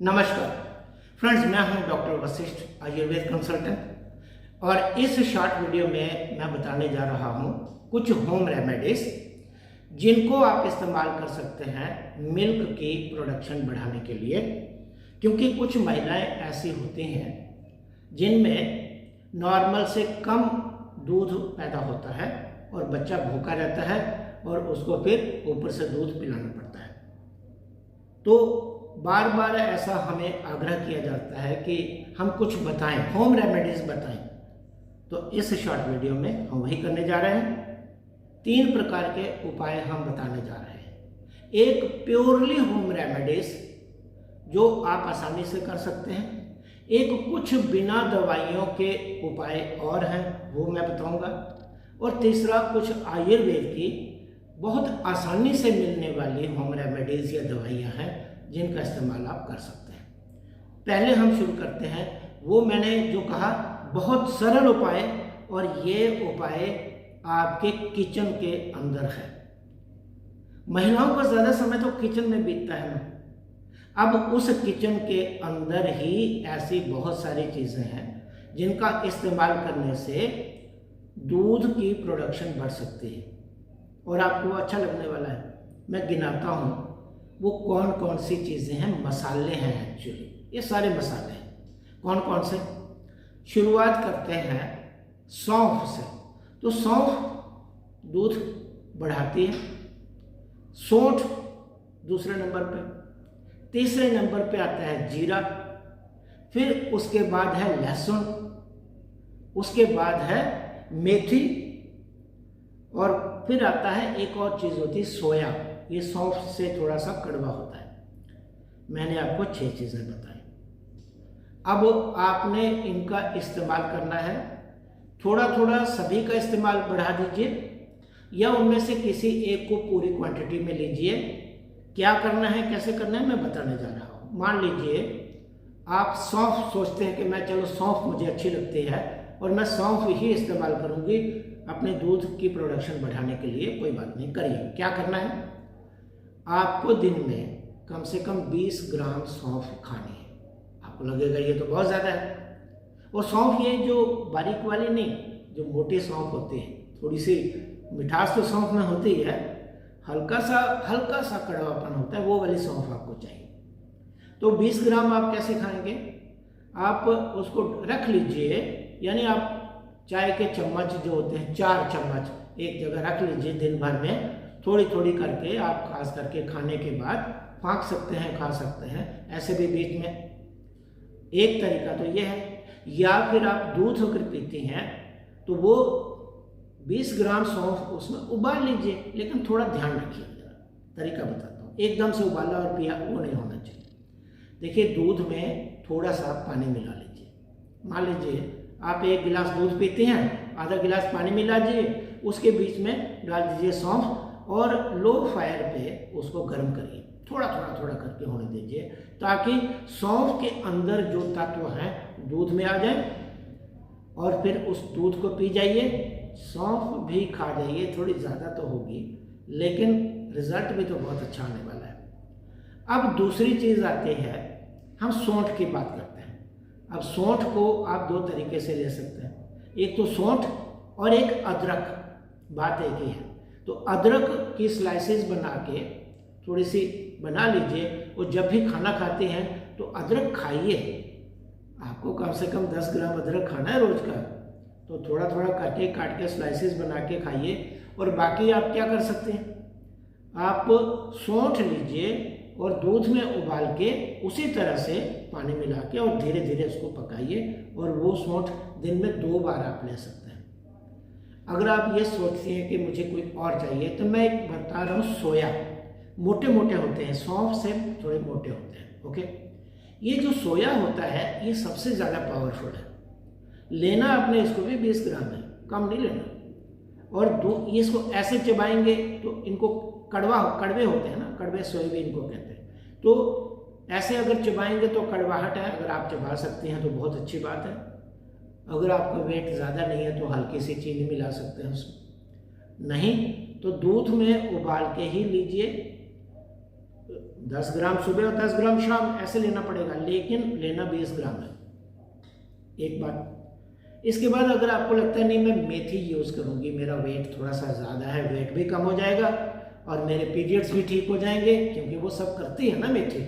नमस्कार फ्रेंड्स, मैं हूं डॉक्टर वशिष्ठ आयुर्वेद कंसल्टेंट और इस शॉर्ट वीडियो में मैं बताने जा रहा हूं कुछ होम रेमेडीज जिनको आप इस्तेमाल कर सकते हैं मिल्क की प्रोडक्शन बढ़ाने के लिए। क्योंकि कुछ महिलाएं ऐसी होती हैं जिनमें नॉर्मल से कम दूध पैदा होता है और बच्चा भूखा रहता है और उसको फिर ऊपर से दूध पिलाना पड़ता है। तो बार बार ऐसा हमें आग्रह किया जाता है कि हम कुछ बताएं, होम रेमेडीज बताएं। तो इस शॉर्ट वीडियो में हम वही करने जा रहे हैं। 3 प्रकार के उपाय हम बताने जा रहे हैं। एक प्योरली होम रेमेडीज जो आप आसानी से कर सकते हैं, एक कुछ बिना दवाइयों के उपाय और हैं वो मैं बताऊंगा, और तीसरा कुछ आयुर्वेद की बहुत आसानी से मिलने वाली होम रेमेडीज या दवाइयाँ हैं जिनका इस्तेमाल आप कर सकते हैं। पहले हम शुरू करते हैं, वो मैंने जो कहा बहुत सरल उपाय, और ये उपाय आपके किचन के अंदर है। महिलाओं का ज़्यादा समय तो किचन में बीतता है ना। अब उस किचन के अंदर ही ऐसी बहुत सारी चीज़ें हैं जिनका इस्तेमाल करने से दूध की प्रोडक्शन बढ़ सकती है और आपको अच्छा लगने वाला है। मैं गिनाता हूँ वो कौन कौन सी चीज़ें हैं। मसाले हैं, एक्चुअली ये सारे मसाले हैं। कौन कौन से? शुरुआत करते हैं सौंफ से। तो सौंफ दूध बढ़ाती है। सौंठ दूसरे नंबर पे। तीसरे नंबर पे आता है जीरा। फिर उसके बाद है लहसुन। उसके बाद है मेथी। और फिर आता है एक और चीज़ होती है सोया। ये सौंफ से थोड़ा सा कड़वा होता है। मैंने आपको 6 चीज़ें बताई। अब आपने इनका इस्तेमाल करना है। थोड़ा थोड़ा सभी का इस्तेमाल बढ़ा दीजिए या उनमें से किसी एक को पूरी क्वांटिटी में लीजिए। क्या करना है, कैसे करना है, मैं बताने जा रहा हूँ। मान लीजिए आप सौंफ सोचते हैं कि मैं चलो सौंफ मुझे अच्छी लगती है और मैं सौंफ ही इस्तेमाल करूँगी अपने दूध की प्रोडक्शन बढ़ाने के लिए। कोई बात नहीं, करिए। क्या करना है, आपको दिन में कम से कम 20 ग्राम सौंफ खानी है। आपको लगेगा ये तो बहुत ज़्यादा है। और सौंफ ये जो बारीक वाली नहीं, जो मोटी सौंफ होती है, थोड़ी सी मिठास तो सौंफ में होती है, हल्का सा कड़वापन होता है, वो वाली सौंफ आपको चाहिए। तो 20 ग्राम आप कैसे खाएंगे? आप उसको रख लीजिए, यानी आप चाय के चम्मच जो होते हैं 4 चम्मच एक जगह रख लीजिए। दिन भर में थोड़ी थोड़ी करके आप खास करके खाने के बाद फाँक सकते हैं, खा सकते हैं, ऐसे भी बीच में। एक तरीका तो ये है। या फिर आप दूध अगर पीती हैं तो वो 20 ग्राम सौंफ उसमें उबाल लीजिए, लेकिन थोड़ा ध्यान रखिए। तरीका बताता हूँ। एकदम से उबाला और पिया वो नहीं होना चाहिए। देखिए, दूध में थोड़ा सा पानी मिला लीजिए। मान लीजिए आप 1 गिलास दूध पीते हैं, आधा गिलास पानी मिला दीजिए, उसके बीच में डाल दीजिए सौंफ और लो फायर पे उसको गर्म करिए। थोड़ा करके होने दीजिए ताकि सौंफ के अंदर जो तत्व हैं दूध में आ जाए, और फिर उस दूध को पी जाइए। सौंफ भी खा जाइए, थोड़ी ज़्यादा तो होगी लेकिन रिजल्ट भी तो बहुत अच्छा आने वाला है। अब दूसरी चीज़ आती है, हम सौंठ की बात करते हैं। अब सौंठ को आप 2 तरीके से ले सकते हैं। एक तो सौंठ और एक अदरक। बात एक ही है। तो अदरक की स्लाइसेस बना के थोड़ी सी बना लीजिए, और जब भी खाना खाते हैं तो अदरक खाइए। आपको कम से कम 10 ग्राम अदरक खाना है रोज का, तो थोड़ा थोड़ा करके काट के स्लाइसेस बना के खाइए। और बाकी आप क्या कर सकते हैं, आप सौंठ लीजिए और दूध में उबाल के उसी तरह से पानी मिला के और धीरे धीरे उसको पकाइए, और वो सौंठ दिन में 2 बार आप ले सकते हैं। अगर आप ये सोचते हैं कि मुझे कोई और चाहिए, तो मैं एक बता रहा हूँ सोया। मोटे मोटे होते हैं, सौंफ से थोड़े मोटे होते हैं। ओके, ये जो सोया होता है ये सबसे ज़्यादा पावरफुल है। लेना आपने इसको भी 20 ग्राम है, कम नहीं लेना। और इसको ऐसे चबाएंगे तो इनको कड़वे होते हैं ना, कड़वे सोयाबीन को कहते हैं। तो ऐसे अगर चबाएंगे तो कड़वाहट है। अगर आप चबा सकते हैं तो बहुत अच्छी बात है। अगर आपका वेट ज़्यादा नहीं है तो हल्की सी चीनी मिला सकते हैं उसमें। नहीं तो दूध में उबाल के ही लीजिए, 10 ग्राम सुबह और 10 ग्राम शाम ऐसे लेना पड़ेगा, लेकिन लेना 20 ग्राम है। एक बात। इसके बाद अगर आपको लगता है नहीं मैं मेथी यूज़ करूँगी, मेरा वेट थोड़ा सा ज़्यादा है, वेट भी कम हो जाएगा और मेरे पीरियड्स भी ठीक हो जाएंगे, क्योंकि वो सब करती है ना मेथी।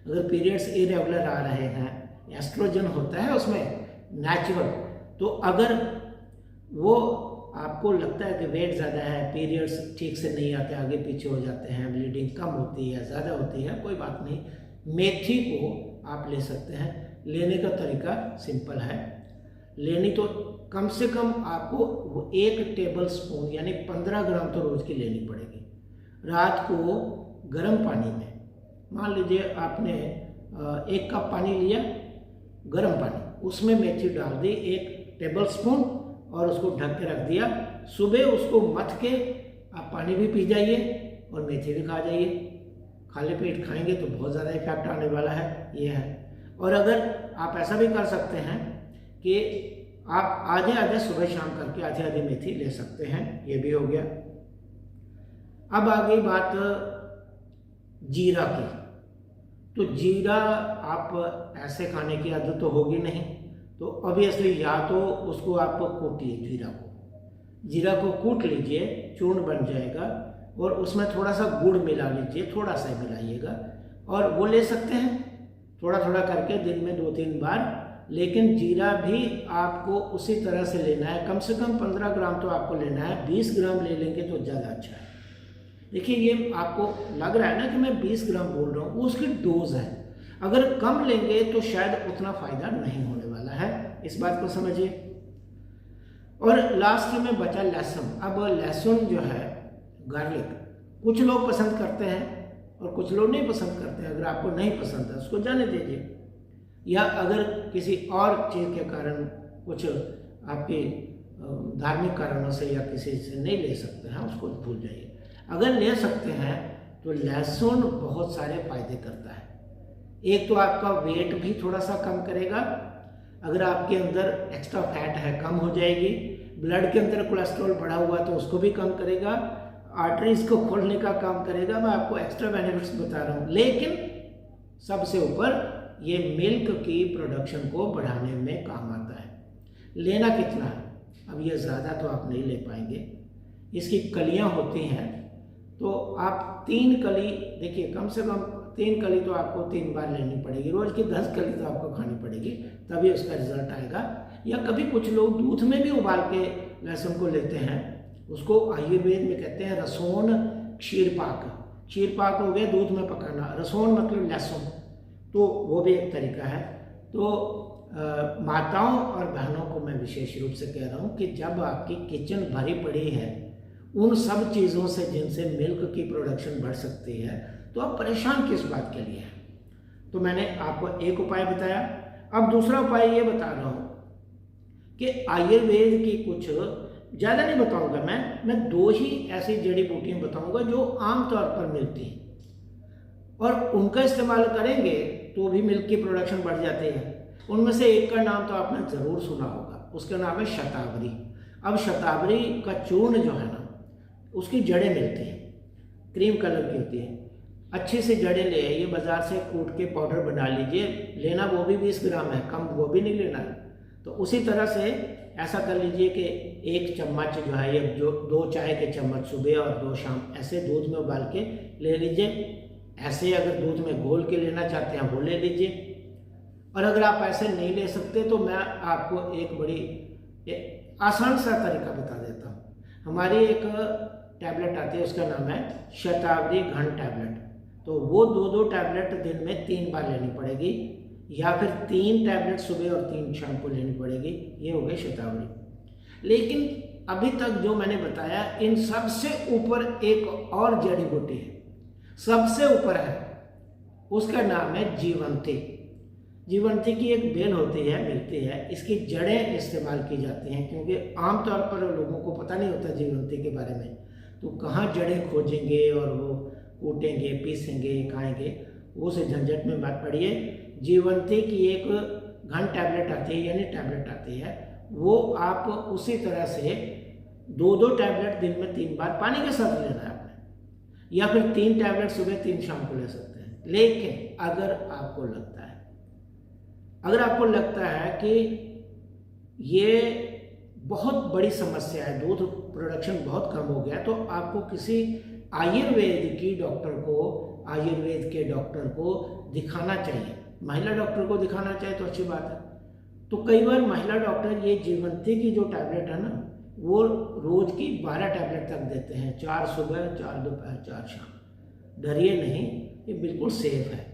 अगर पीरियड्स इरेगुलर आ रहे हैं, एस्ट्रोजन होता है उसमें नेचुरल, तो अगर वो आपको लगता है कि वेट ज़्यादा है, पीरियड्स ठीक से नहीं आते, आगे पीछे हो जाते हैं, ब्लीडिंग कम होती है, ज़्यादा होती है, कोई बात नहीं, मेथी को आप ले सकते हैं। लेने का तरीका सिंपल है। लेनी तो कम से कम आपको वो 1 टेबल स्पून यानी 15 ग्राम तो रोज़ की लेनी पड़ेगी। रात को गर्म पानी में, मान लीजिए आपने 1 कप पानी लिया गर्म पानी, उसमें मेथी डाल दी 1 टेबल स्पून और उसको ढक के रख दिया। सुबह उसको मथ के आप पानी भी पी जाइए और मेथी भी खा जाइए। खाली पेट खाएंगे तो बहुत ज़्यादा इफेक्ट आने वाला है, ये है। और अगर आप ऐसा भी कर सकते हैं कि आप आधे आधे सुबह शाम करके आधी आधी मेथी ले सकते हैं, ये भी हो गया। अब आ गई बात जीरा की। तो जीरा आप ऐसे खाने की आदत तो होगी नहीं, तो ऑब्वियसली या तो उसको आप कूटिए, जीरा को कूट लीजिए, चूर्ण बन जाएगा, और उसमें थोड़ा सा गुड़ मिला लीजिए, थोड़ा सा मिलाइएगा, और वो ले सकते हैं थोड़ा थोड़ा करके दिन में 2-3 बार। लेकिन जीरा भी आपको उसी तरह से लेना है, कम से कम 15 ग्राम तो आपको लेना है। 20 ग्राम ले लेंगे तो ज़्यादा अच्छा है। देखिए ये आपको लग रहा है ना कि मैं 20 ग्राम बोल रहा हूँ, वो उसकी डोज है। अगर कम लेंगे तो शायद उतना फ़ायदा नहीं होने वाला है, इस बात को समझिए। और लास्ट में बचा लहसुन। अब लहसुन जो है, गार्लिक, कुछ लोग पसंद करते हैं और कुछ लोग नहीं पसंद करते हैं। अगर आपको नहीं पसंद है उसको जाने दीजिए, या अगर किसी और चीज़ के कारण, कुछ आपके धार्मिक कारणों से या किसी से नहीं ले सकते हैं, उसको भूल जाइए। अगर ले सकते हैं तो लहसुन बहुत सारे फायदे करता है। एक तो आपका वेट भी थोड़ा सा कम करेगा, अगर आपके अंदर एक्स्ट्रा फैट है कम हो जाएगी, ब्लड के अंदर कोलेस्ट्रॉल बढ़ा हुआ तो उसको भी कम करेगा, आर्टरीज को खोलने का काम करेगा। मैं आपको एक्स्ट्रा बेनिफिट्स बता रहा हूँ, लेकिन सबसे ऊपर ये मिल्क की प्रोडक्शन को बढ़ाने में काम आता है। लेना कितना है? अब ये ज़्यादा तो आप नहीं ले पाएंगे। इसकी कलियाँ होती हैं, तो आप 3 कली, देखिए कम से कम 3 कली तो आपको 3 बार लेनी पड़ेगी। रोज़ की 10 कली तो आपको खानी पड़ेगी, तभी उसका रिजल्ट आएगा। या कभी कुछ लोग दूध में भी उबाल के लहसुन को लेते हैं, उसको आयुर्वेद में कहते हैं रसोन क्षीरपाक। क्षीरपाक हो गया दूध में पकाना, रसोन मतलब लहसुन, तो वो भी एक तरीका है। तो माताओं और बहनों को मैं विशेष रूप से कह रहा हूँ कि जब आपकी किचन भरी पड़ी है उन सब चीज़ों से जिनसे मिल्क की प्रोडक्शन बढ़ सकती है, तो आप परेशान किस बात के लिए हैं? तो मैंने आपको एक उपाय बताया। अब दूसरा उपाय ये बता रहा हूँ कि आयुर्वेद की कुछ, ज़्यादा नहीं बताऊँगा मैं 2 ही ऐसी जड़ी बूटियाँ बताऊँगा जो आमतौर पर मिलती हैं, और उनका इस्तेमाल करेंगे तो भी मिल्क की प्रोडक्शन बढ़ जाती है। उनमें से एक का नाम तो आपने ज़रूर सुना होगा, उसका नाम है शतावरी। अब शतावरी का चूर्ण जो है ना, उसकी जड़ें मिलती हैं, क्रीम कलर की होती है। अच्छी सी जड़ें ले आइए, बाज़ार से कूट के पाउडर बना लीजिए। लेना वो भी 20 ग्राम है, कम वो भी नहीं लेना है। तो उसी तरह से ऐसा कर लीजिए कि 1 चम्मच जो है, ये जो 2 चाय के चम्मच सुबह और 2 शाम ऐसे दूध में उबाल के ले लीजिए। ऐसे अगर दूध में घोल के लेना चाहते हैं वो ले लीजिए। और अगर आप ऐसे नहीं ले सकते तो मैं आपको एक बड़ी आसान सा तरीका बता देता हूँ। हमारी एक टैबलेट आती है, उसका नाम है शतावरी घन टैबलेट। तो वो 2-2 टैबलेट दिन में 3 बार लेनी पड़ेगी, या फिर 3 टैबलेट सुबह और 3 शाम को लेनी पड़ेगी। ये हो गई शतावरी। लेकिन अभी तक जो मैंने बताया, इन सबसे ऊपर एक और जड़ी बूटी है, सबसे ऊपर है, उसका नाम है जीवंती। जीवंती की एक बेल होती है, मिलती है, इसकी जड़ें इस्तेमाल की जाती हैं, क्योंकि आमतौर पर लोगों को पता नहीं होता जीवंती के बारे में। तो कहाँ जड़ें खोजेंगे और वो कूटेंगे, पीसेंगे, खाएंगे, वो से झंझट में मत पड़िए। जीवंती की एक घन टैबलेट आती है, यानी टैबलेट आती है, वो आप उसी तरह से 2-2 टैबलेट दिन में 3 बार पानी के साथ लेना है आपने, या फिर 3 टैबलेट सुबह 3 शाम को ले सकते हैं। लेकिन अगर आपको लगता है कि ये बहुत बड़ी समस्या है, दूध प्रोडक्शन बहुत कम हो गया, तो आपको किसी आयुर्वेद के डॉक्टर को दिखाना चाहिए। महिला डॉक्टर को दिखाना चाहिए तो अच्छी बात है। तो कई बार महिला डॉक्टर ये जीवंती की जो टैबलेट है ना, वो रोज की 12 टैबलेट तक देते हैं, 4 सुबह, 4 दोपहर, 4 शाम। डरिए नहीं, ये बिल्कुल सेफ है,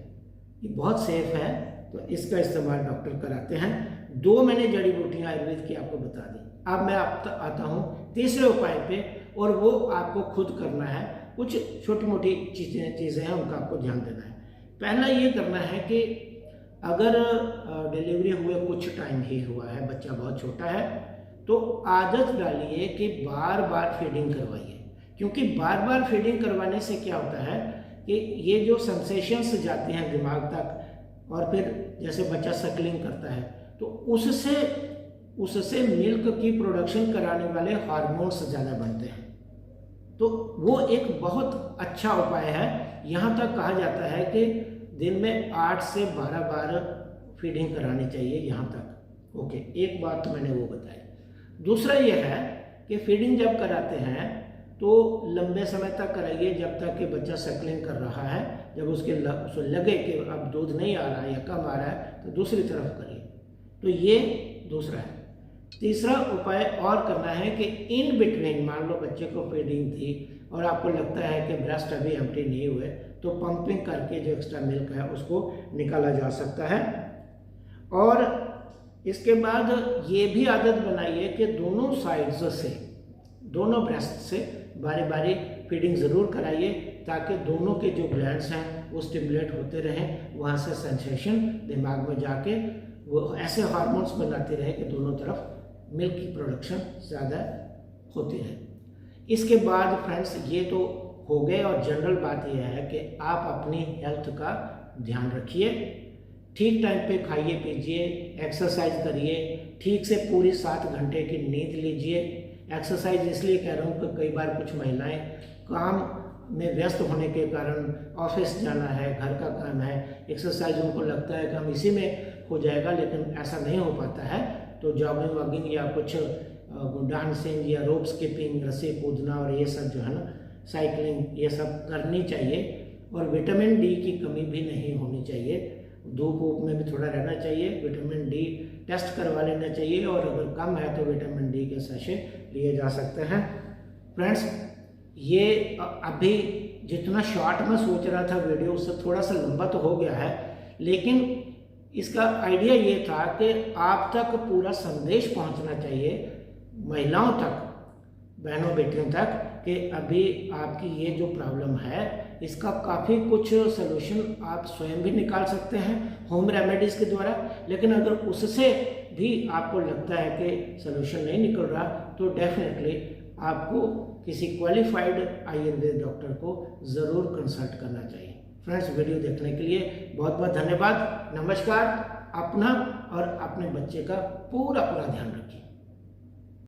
ये बहुत सेफ है। तो इसका इस्तेमाल डॉक्टर कराते हैं। 2 मैंने जड़ी बूटियां आयुर्वेद की आपको बता दी। अब मैं आता हूँ तीसरे उपाय पे, और वो आपको खुद करना है। कुछ छोटी मोटी चीज़ें हैं, उनका आपको ध्यान देना है। पहला ये करना है कि अगर डिलीवरी हुए कुछ टाइम ही हुआ है, बच्चा बहुत छोटा है, तो आदत डालिए कि बार बार फीडिंग करवाइए। क्योंकि बार बार फीडिंग करवाने से क्या होता है कि ये जो सेंसेशंस जाते हैं दिमाग तक, और फिर जैसे बच्चा सकलिंग करता है तो उससे मिल्क की प्रोडक्शन कराने वाले हार्मोन्स ज़्यादा बनते हैं। तो वो एक बहुत अच्छा उपाय है। यहाँ तक कहा जाता है कि दिन में 8 से 12 बार फीडिंग करानी चाहिए यहाँ तक। ओके, एक बात तो मैंने वो बताई। दूसरा ये है कि फीडिंग जब कराते हैं तो लंबे समय तक कराइए, जब तक कि बच्चा सकलिंग कर रहा है। जब उसको लगे कि अब दूध नहीं आ रहा है या कम आ रहा है तो दूसरी तरफ करिए। तो ये दूसरा है। तीसरा उपाय और करना है कि इन बिटवीन, मान लो बच्चे को फीडिंग थी और आपको लगता है कि ब्रेस्ट अभी एम्प्टी नहीं हुए, तो पंपिंग करके जो एक्स्ट्रा मिल्क है उसको निकाला जा सकता है। और इसके बाद ये भी आदत बनाइए कि दोनों साइड्स से, दोनों ब्रेस्ट से बारी बारी फीडिंग ज़रूर कराइए, ताकि दोनों के जो ग्लैंड्स हैं वो स्टिमुलेट होते रहें। वहाँ से सेंसेशन दिमाग में जाके वो ऐसे हार्मोन्स बनाते रहे कि दोनों तरफ मिल्क की प्रोडक्शन ज़्यादा होती है। इसके बाद फ्रेंड्स ये तो हो गए, और जनरल बात यह है कि आप अपनी हेल्थ का ध्यान रखिए, ठीक टाइम पे खाइए पीजिए, एक्सरसाइज करिए, ठीक से पूरी 7 घंटे की नींद लीजिए। एक्सरसाइज इसलिए कह रहा हूँ कि कई बार कुछ महिलाएं काम में व्यस्त होने के कारण, ऑफिस जाना है, घर का काम है, एक्सरसाइज उनको लगता है कि हम इसी में हो जाएगा, लेकिन ऐसा नहीं हो पाता है। तो जॉगिंग वॉगिंग या कुछ डांसिंग या रोप स्किपिंग, रस्सी कूदना और ये सब जो है ना, साइकिलिंग, ये सब करनी चाहिए। और विटामिन डी की कमी भी नहीं होनी चाहिए। धूप वूप में भी थोड़ा रहना चाहिए। विटामिन डी टेस्ट करवा लेना चाहिए, और अगर कम है तो विटामिन डी के सैशे लिए जा सकते हैं। फ्रेंड्स, ये अभी जितना शॉर्ट में सोच रहा था वीडियो, उससे थोड़ा सा लंबा तो हो गया है, लेकिन इसका आइडिया ये था कि आप तक पूरा संदेश पहुंचना चाहिए, महिलाओं तक, बहनों बेटियों तक, कि अभी आपकी ये जो प्रॉब्लम है इसका काफ़ी कुछ सलूशन आप स्वयं भी निकाल सकते हैं होम रेमेडीज़ के द्वारा। लेकिन अगर उससे भी आपको लगता है कि सलूशन नहीं निकल रहा, तो डेफिनेटली आपको किसी क्वालिफाइड आयुर्वेद डॉक्टर को ज़रूर कंसल्ट करना चाहिए। फ्रेंड्स, वीडियो देखने के लिए बहुत बहुत धन्यवाद। नमस्कार। अपना और अपने बच्चे का पूरा ध्यान रखिए।